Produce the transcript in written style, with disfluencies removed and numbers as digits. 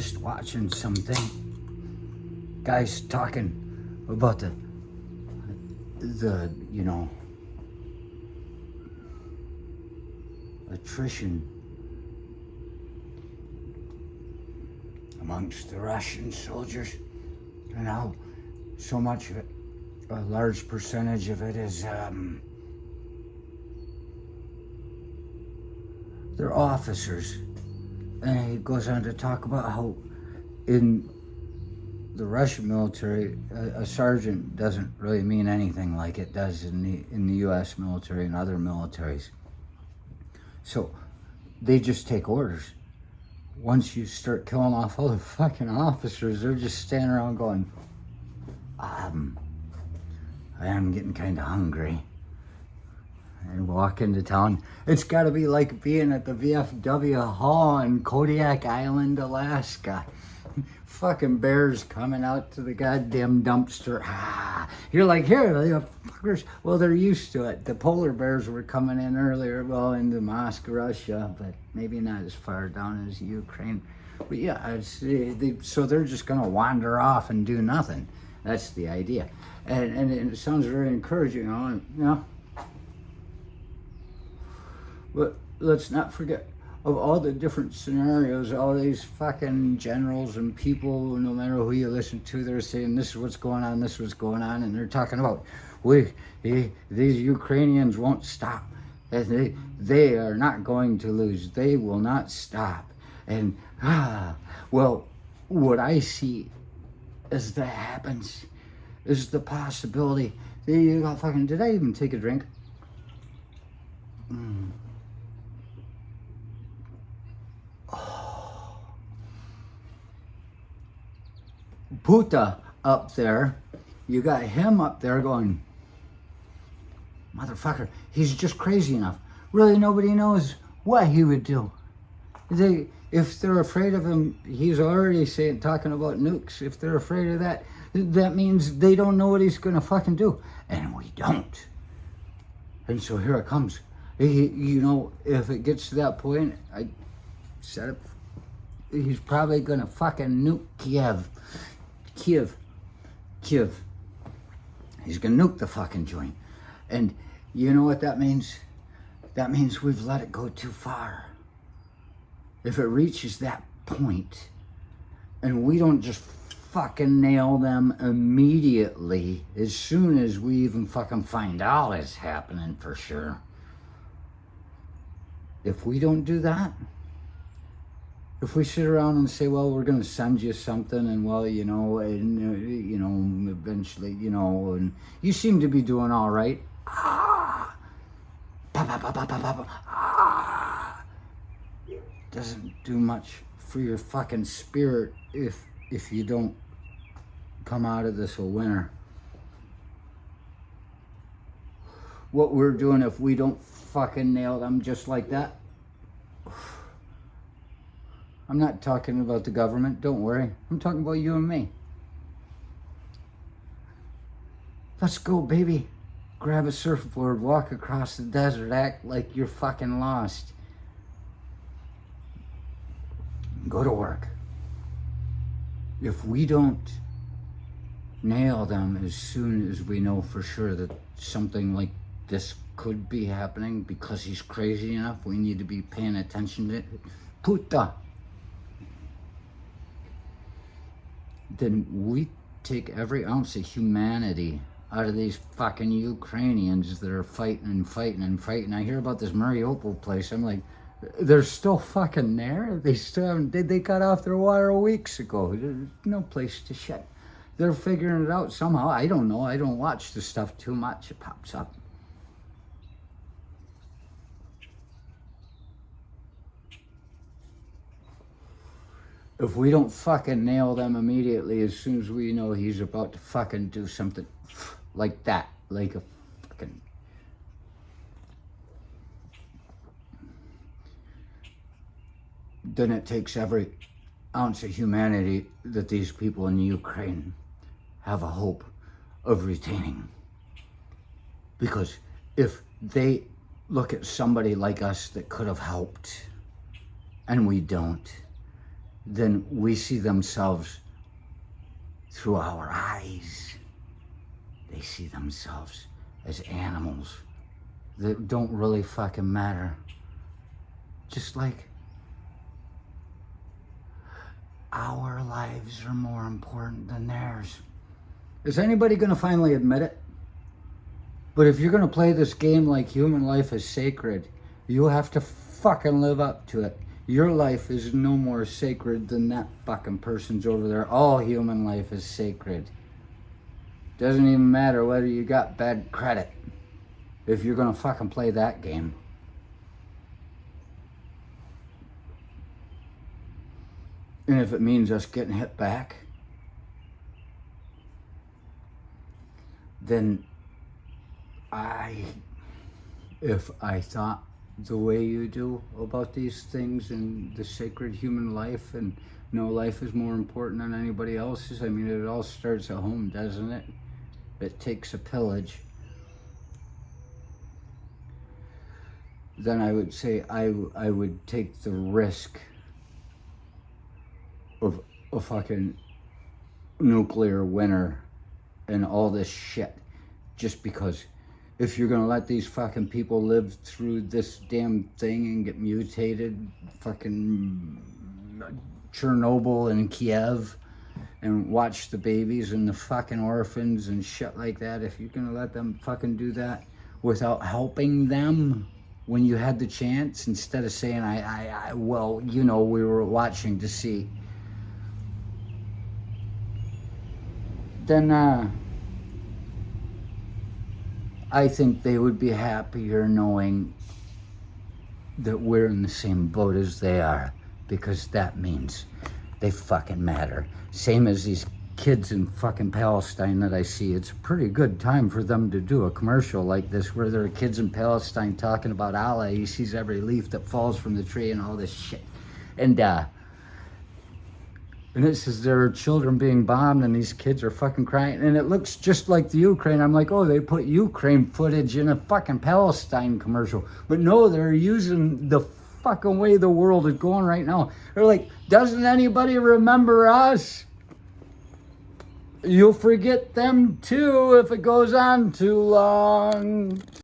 just watching something. Guys talking about the attrition amongst the Russian soldiers, and how so much of it, a large percentage of it is they're officers. And he goes on to talk about how in the Russian military, a sergeant doesn't really mean anything like it does in the U.S. military and other militaries. So they just take orders. Once you start killing off all the fucking officers, they're just standing around going, I am getting kind of hungry. And walk into town. It's got to be like being at the VFW Hall in Kodiak Island, Alaska. Fucking bears coming out to the goddamn dumpster. You're like, here, the fuckers. Well, they're used to it. The polar bears were coming in earlier, well, into Moscow, Russia, but maybe not as far down as Ukraine. But yeah, so they're just going to wander off and do nothing. That's the idea. And it sounds very encouraging, you know. But let's not forget of all the different scenarios, all these fucking generals and people, no matter who you listen to, they're saying this is what's going on, this is what's going on, and they're talking about, these Ukrainians won't stop. They are not going to lose. They will not stop. And, well, what I see as that happens is the possibility. You got fucking, did I even take a drink? Puta up there, you got him up there going, motherfucker, he's just crazy enough. Really, nobody knows what he would do. If they're afraid of him, he's already talking about nukes. If they're afraid of that, that means they don't know what he's gonna fucking do. And we don't. And so here it comes. If it gets to that point, I said it, he's probably gonna fucking nuke Kiev. He's gonna nuke the fucking joint. And you know what that means? That means we've let it go too far. If it reaches that point and we don't just fucking nail them immediately as soon as we even fucking find out it's happening for sure. If we don't do that, if we sit around and say, well, we're going to send you something, and well, eventually, and you seem to be doing all right. Doesn't do much for your fucking spirit if you don't come out of this a winner. What we're doing, if we don't fucking nail them just like that. I'm not talking about the government, don't worry. I'm talking about you and me. Let's go, baby. Grab a surfboard, walk across the desert, act like you're fucking lost. Go to work. If we don't nail them as soon as we know for sure that something like this could be happening because he's crazy enough, we need to be paying attention to it. Puta. Then we take every ounce of humanity out of these fucking Ukrainians that are fighting. I hear about this Mariupol place. I'm like, they're still fucking there? They still haven't, they cut off their water weeks ago. There's no place to shit. They're figuring it out somehow. I don't know. I don't watch the stuff too much. It pops up. If we don't fucking nail them immediately as soon as we know he's about to fucking do something like that, like a fucking... Then it takes every ounce of humanity that these people in Ukraine have a hope of retaining. Because if they look at somebody like us that could have helped, and we don't, then we see themselves through our eyes. They see themselves as animals that don't really fucking matter. Just like our lives are more important than theirs. Is anybody gonna finally admit it? But if you're gonna play this game like human life is sacred, you have to fucking live up to it. Your life is no more sacred than that fucking person's over there. All human life is sacred. Doesn't even matter whether you got bad credit if you're gonna fucking play that game. And if it means us getting hit back, then if I thought the way you do about these things and the sacred human life, and no life is more important than anybody else's. I mean, it all starts at home, doesn't it? It takes a pillage. Then I would say I would take the risk of a fucking nuclear winter and all this shit, just because if you're gonna let these fucking people live through this damn thing and get mutated, fucking Chernobyl and Kiev, and watch the babies and the fucking orphans and shit like that, if you're gonna let them fucking do that without helping them when you had the chance, instead of saying, well, you know, we were watching to see, then I think they would be happier knowing that we're in the same boat as they are, because that means they fucking matter. Same as these kids in fucking Palestine that I see. It's a pretty good time for them to do a commercial like this, where there are kids in Palestine talking about Allah. He sees every leaf that falls from the tree and all this shit. And it says there are children being bombed and these kids are fucking crying. And it looks just like the Ukraine. I'm like, oh, they put Ukraine footage in a fucking Palestine commercial. But no, they're using the fucking way the world is going right now. They're like, doesn't anybody remember us? You'll forget them too if it goes on too long.